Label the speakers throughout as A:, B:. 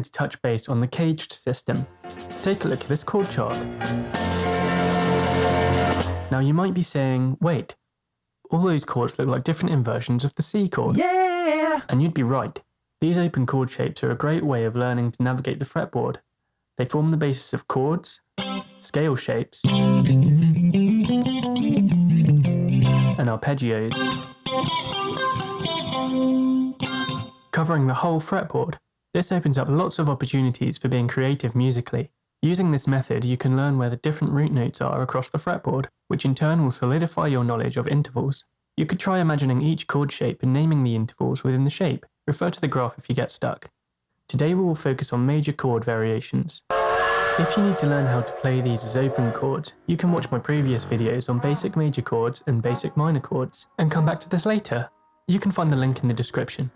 A: to touch base on the CAGED system. Take a look at this chord chart. Now you might be saying, wait, all those chords look like different inversions of the C chord.
B: Yeah!
A: And you'd be right. These open chord shapes are a great way of learning to navigate the fretboard. They form the basis of chords, scale shapes, and arpeggios, covering the whole fretboard. This opens up lots of opportunities for being creative musically. Using this method, you can learn where the different root notes are across the fretboard, which in turn will solidify your knowledge of intervals. You could try imagining each chord shape and naming the intervals within the shape. Refer to the graph if you get stuck. Today we will focus on major chord variations. If you need to learn how to play these as open chords, you can watch my previous videos on basic major chords and basic minor chords, and come back to this later. You can find the link in the description.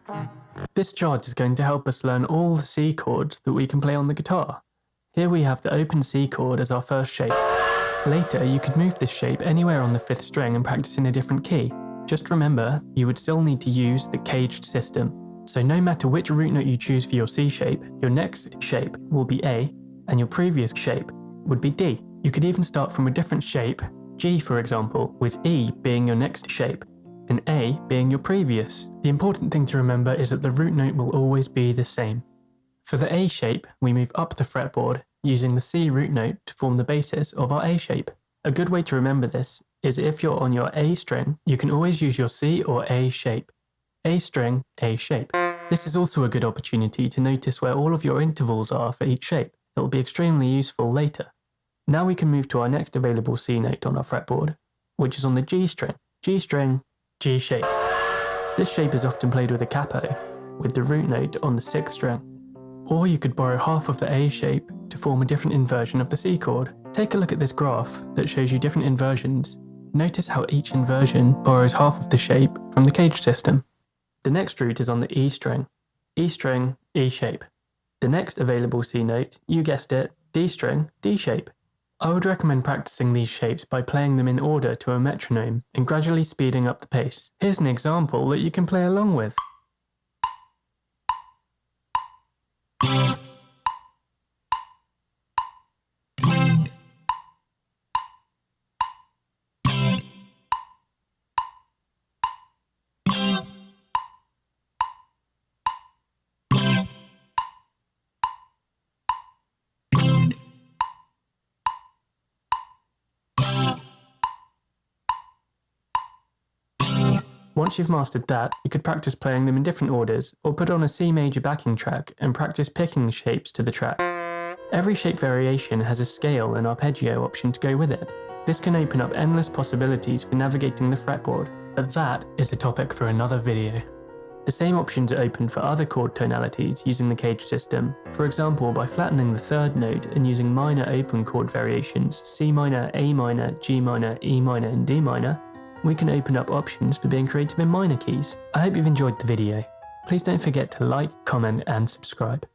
A: This chart is going to help us learn all the C chords that we can play on the guitar. Here we have the open C chord as our first shape. Later, you could move this shape anywhere on the 5th string and practice in a different key. Just remember, you would still need to use the CAGED system. So no matter which root note you choose for your C shape, your next shape will be A, and your previous shape would be D. You could even start from a different shape, G for example, with E being your next shape, and A being your previous. The important thing to remember is that the root note will always be the same. For the A shape, we move up the fretboard using the C root note to form the basis of our A shape. A good way to remember this is if you're on your A string, you can always use your C or A shape. A string, A shape. This is also a good opportunity to notice where all of your intervals are for each shape. It will be extremely useful later. Now we can move to our next available C note on our fretboard, which is on the G string. G string, G shape. This shape is often played with a capo, with the root note on the 6th string. Or you could borrow half of the A shape to form a different inversion of the C chord. Take a look at this graph that shows you different inversions. Notice how each inversion borrows half of the shape from the CAGED system. The next root is on the E string. E string, E shape. The next available C note, you guessed it, D string, D shape. I would recommend practicing these shapes by playing them in order to a metronome and gradually speeding up the pace. Here's an example that you can play along with. Once you've mastered that, you could practice playing them in different orders, or put on a C major backing track and practice picking shapes to the track. Every shape variation has a scale and arpeggio option to go with it. This can open up endless possibilities for navigating the fretboard, but that is a topic for another video. The same options are open for other chord tonalities using the CAGED system, for example by flattening the 3rd note and using minor open chord variations C minor, A minor, G minor, E minor and D minor. We can open up options for being creative in minor keys. I hope you've enjoyed the video. Please don't forget to like, comment and subscribe.